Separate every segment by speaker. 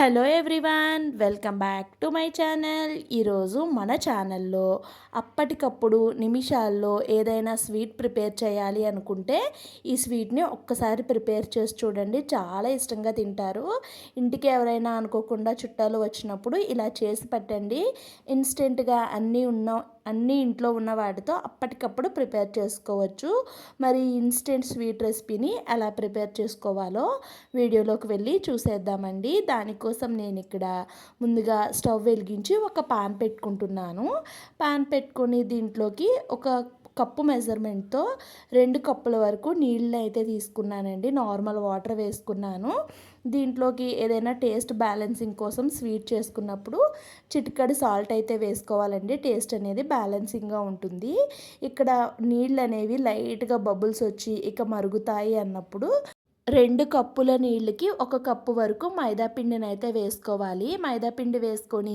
Speaker 1: Hello everyone, welcome back to my channel. ఈరోజు మన ఛానల్లో అప్పటికప్పుడు నిమిషాల్లో ఏదైనా స్వీట్ ప్రిపేర్ చేయాలి అనుకుంటే ఈ స్వీట్ని ఒక్కసారి ప్రిపేర్ చేసి చూడండి, చాలా ఇష్టంగా తింటారు. ఇంటికి ఎవరైనా అనుకోకుండా చుట్టాలు వచ్చినప్పుడు ఇలా చేసి పెట్టండి. ఇన్స్టెంట్గా అన్నీ ఇంట్లో ఉన్న వాటితో అప్పటికప్పుడు ప్రిపేర్ చేసుకోవచ్చు. మరి ఇన్స్టెంట్ స్వీట్ రెసిపీని ఎలా ప్రిపేర్ చేసుకోవాలో వీడియోలోకి వెళ్ళి చూసేద్దామండి. దానికోసం నేను ఇక్కడ ముందుగా స్టవ్ వెలిగించి ఒక పాన్ పెట్టుకుంటున్నాను. పాన్ పెట్టుకొని దీంట్లోకి ఒక కప్పు మెజర్మెంట్తో 2 కప్పుల వరకు నీళ్ళని అయితే తీసుకున్నానండి. నార్మల్ వాటర్ వేసుకున్నాను. దీంట్లోకి ఏదైనా టేస్ట్ బ్యాలెన్సింగ్ కోసం స్వీట్ చేసుకున్నప్పుడు చిటికెడు సాల్ట్ అయితే వేసుకోవాలండి. టేస్ట్ అనేది బ్యాలెన్సింగ్గా ఉంటుంది. ఇక్కడ నీళ్ళు అనేవి లైట్గా బబుల్స్ వచ్చి ఇక మరుగుతాయి అన్నప్పుడు 2 కప్పుల నీళ్ళకి 1 కప్పు వరకు మైదా పిండిని అయితే వేసుకోవాలి. మైదా పిండి వేసుకొని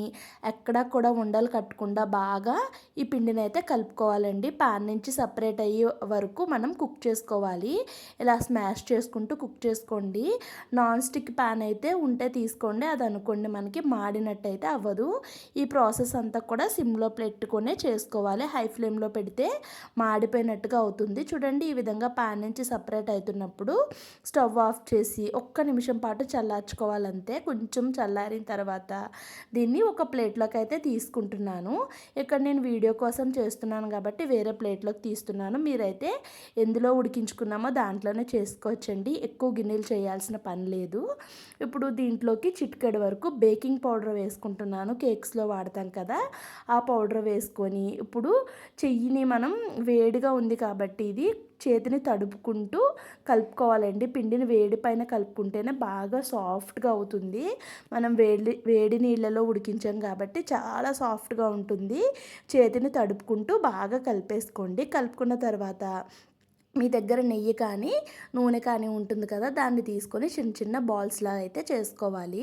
Speaker 1: ఎక్కడా కూడా ఉండలు కట్టకుండా బాగా ఈ పిండిని అయితే కలుపుకోవాలండి. పాన్ నుంచి సపరేట్ అయ్యే వరకు మనం కుక్ చేసుకోవాలి. ఇలా స్మాష్ చేసుకుంటూ కుక్ చేసుకోండి. నాన్ స్టిక్ పాన్ అయితే ఉంటే తీసుకోండి, అది అనుకోండి మనకి మాడినట్టు అయితే అవ్వదు. ఈ ప్రాసెస్ అంతా కూడా సిమ్లో పెట్టుకొనే చేసుకోవాలి. హై ఫ్లేమ్లో పెడితే మాడిపోయినట్టుగా అవుతుంది. చూడండి, ఈ విధంగా పాన్ నుంచి సపరేట్ అవుతున్నప్పుడు స్టవ్ ఆఫ్ చేసి ఒక్క నిమిషం పాటు చల్లార్చుకోవాలంతే. కొంచెం చల్లారిన తర్వాత దీన్ని ఒక ప్లేట్లోకి అయితే తీసుకుంటున్నాను. ఇక్కడ నేను వీడియో కోసం చేస్తున్నాను కాబట్టి వేరే ప్లేట్లోకి తీస్తున్నాను. మీరైతే ఎందులో ఉడికించుకున్నామో దాంట్లోనే చేసుకోవచ్చండి. ఎక్కువ గిన్నెలు చేయాల్సిన పని లేదు. ఇప్పుడు దీంట్లోకి చిటికెడు వరకు బేకింగ్ పౌడర్ వేసుకుంటున్నాను. కేక్స్లో వాడతాం కదా, ఆ పౌడర్ వేసుకొని ఇప్పుడు చెయ్యిని మనం వేడిగా ఉంది కాబట్టి ఇది చేతిని తడుపుకుంటూ కలుపుకోవాలండి. పిండిని వేడి పైన కలుపుకుంటేనే బాగా సాఫ్ట్గా అవుతుంది. మనం వేడి నీళ్ళలో ఉడికించాం కాబట్టి చాలా సాఫ్ట్గా ఉంటుంది. చేతిని తడుపుకుంటూ బాగా కలిపేసుకోండి. కలుపుకున్న తర్వాత మీ దగ్గర నెయ్యి కానీ నూనె కానీ ఉంటుంది కదా, దాన్ని తీసుకొని చిన్న చిన్న బాల్స్లా అయితే చేసుకోవాలి.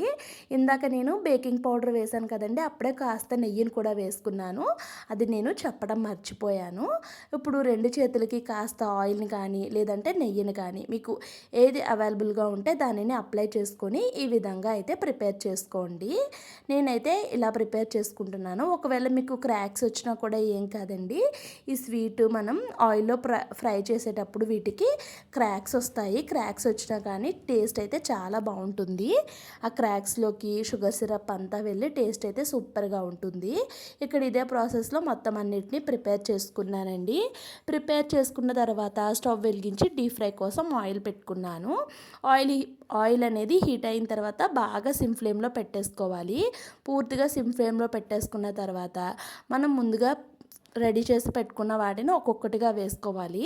Speaker 1: ఇందాక నేను బేకింగ్ పౌడర్ వేసాను కదండి, అప్పుడే కాస్త నెయ్యిని కూడా వేసుకున్నాను. అది నేను చెప్పడం మర్చిపోయాను. ఇప్పుడు 2 చేతులకి కాస్త ఆయిల్ని కానీ లేదంటే నెయ్యిని కానీ మీకు ఏది అవైలబుల్గా ఉంటే దానిని అప్లై చేసుకొని ఈ విధంగా అయితే ప్రిపేర్ చేసుకోండి. నేనైతే ఇలా ప్రిపేర్ చేసుకుంటున్నాను. ఒకవేళ మీకు క్రాక్స్ వచ్చినా కూడా ఏం కాదండి. ఈ స్వీట్ మనం ఆయిల్లో ఫ్రై చేసేటప్పుడు వీటికి క్రాక్స్ వస్తాయి. క్రాక్స్ వచ్చినా కానీ టేస్ట్ అయితే చాలా బాగుంటుంది. ఆ క్రాక్స్లోకి షుగర్ సిరప్ అంతా వెళ్ళి టేస్ట్ అయితే సూపర్గా ఉంటుంది. ఇక్కడ ఇదే ప్రాసెస్లో మొత్తం అన్నిటినీ ప్రిపేర్ చేసుకున్నానండి. ప్రిపేర్ చేసుకున్న తర్వాత స్టవ్ వెలిగించి డీప్ ఫ్రై కోసం ఆయిల్ పెట్టుకున్నాను. ఆయిల్ అనేది హీట్ అయిన తర్వాత బాగా సిమ్ ఫ్లేమ్లో పెట్టేసుకోవాలి. పూర్తిగా సిమ్ ఫ్లేమ్లో పెట్టేసుకున్న తర్వాత మనం ముందుగా రెడీ చేసి పెట్టుకున్న వాటిని ఒక్కొక్కటిగా వేసుకోవాలి.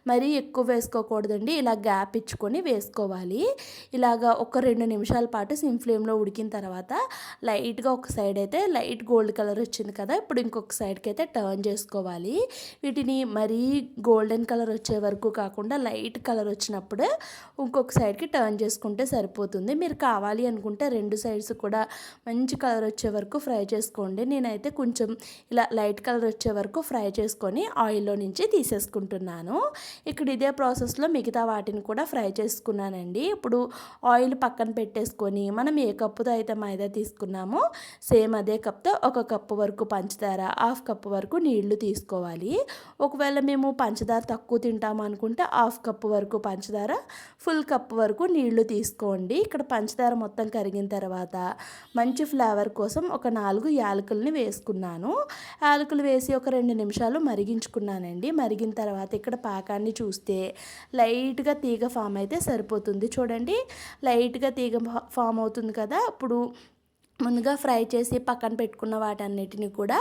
Speaker 1: మరీ ఎక్కువ వేసుకోకూడదండి, ఇలా గ్యాప్ ఇచ్చుకొని వేసుకోవాలి. ఇలాగా ఒక 2 నిమిషాల పాటు సిమ్ ఫ్లేమ్లో ఉడికిన తర్వాత లైట్గా ఒక సైడ్ అయితే లైట్ గోల్డ్ కలర్ వచ్చింది కదా, ఇప్పుడు ఇంకొక సైడ్కి అయితే టర్న్ చేసుకోవాలి. వీటిని మరీ గోల్డెన్ కలర్ వచ్చే వరకు కాకుండా లైట్ కలర్ వచ్చినప్పుడే ఇంకొక సైడ్కి టర్న్ చేసుకుంటే సరిపోతుంది. మీరు కావాలి అనుకుంటే 2 సైడ్స్ కూడా మంచి కలర్ వచ్చే వరకు ఫ్రై చేసుకోండి. నేనైతే కొంచెం ఇలా లైట్ కలర్ వచ్చే వరకు ఫ్రై చేసుకొని ఆయిల్లో నుంచి తీసేసుకుంటున్నాను. ఇక్కడ ఇదే ప్రాసెస్లో మిగతా వాటిని కూడా ఫ్రై చేసుకున్నానండి. ఇప్పుడు ఆయిల్ పక్కన పెట్టేసుకొని మనం ఏ కప్పుతో అయితే మైదా తీసుకున్నామో సేమ్ అదే కప్తో 1 కప్పు వరకు పంచదార, 1/2 కప్పు వరకు నీళ్లు తీసుకోవాలి. ఒకవేళ మేము పంచదార తక్కువ తింటాము అనుకుంటే 1/2 కప్పు వరకు పంచదార, ఫుల్ కప్పు వరకు నీళ్లు తీసుకోండి. ఇక్కడ పంచదార మొత్తం కరిగిన తర్వాత మంచి ఫ్లేవర్ కోసం ఒక 4 యాలకుల్ని వేసుకున్నాను. యాలకులు వేసి ఒక 2 నిమిషాలు మరిగించుకున్నానండి. మరిగిన తర్వాత ఇక్కడ పాకాన్ని చూస్తే లైట్గా తీగ ఫామ్ అయితే సరిపోతుంది. చూడండి, లైట్గా తీగ ఫామ్ అవుతుంది కదా. ఇప్పుడు ముందుగా ఫ్రై చేసి పక్కన పెట్టుకున్న వాటన్నిటిని కూడా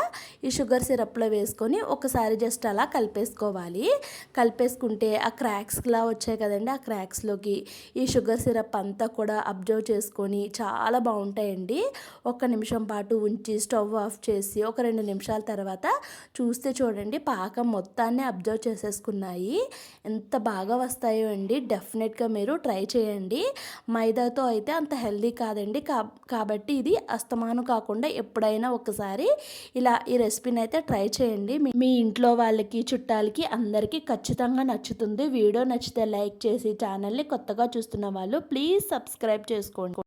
Speaker 1: ఈ షుగర్ సిరప్లో వేసుకొని ఒకసారి జస్ట్ అలా కలిపేసుకోవాలి. కలిపేసుకుంటే ఆ క్రాక్స్లా వచ్చాయి కదండి, ఆ క్రాక్స్లోకి ఈ షుగర్ సిరప్ అంతా కూడా అబ్జర్వ్ చేసుకొని చాలా బాగుంటాయండి. 1 నిమిషం పాటు ఉంచి స్టవ్ ఆఫ్ చేసి ఒక 2 నిమిషాల తర్వాత చూస్తే చూడండి పాకం మొత్తాన్ని అబ్జర్వ్ చేసేసుకున్నాయి. ఎంత బాగా వస్తాయో అండి. డెఫినెట్గా మీరు ట్రై చేయండి. మైదాతో అయితే అంత హెల్దీ కాదండి, కాబట్టి ఇది అస్తమాను కాకుండా ఎప్పుడైనా ఒకసారి ఇలా ఈ రెసిపీని అయితే ట్రై చేయండి. మీ ఇంట్లో వాళ్ళకి, చుట్టాలకి అందరికీ ఖచ్చితంగా నచ్చుతుంది. వీడియో నచ్చితే లైక్ చేసి ఛానల్ని కొత్తగా చూస్తున్న వాళ్ళు ప్లీజ్ సబ్స్క్రైబ్ చేసుకోండి.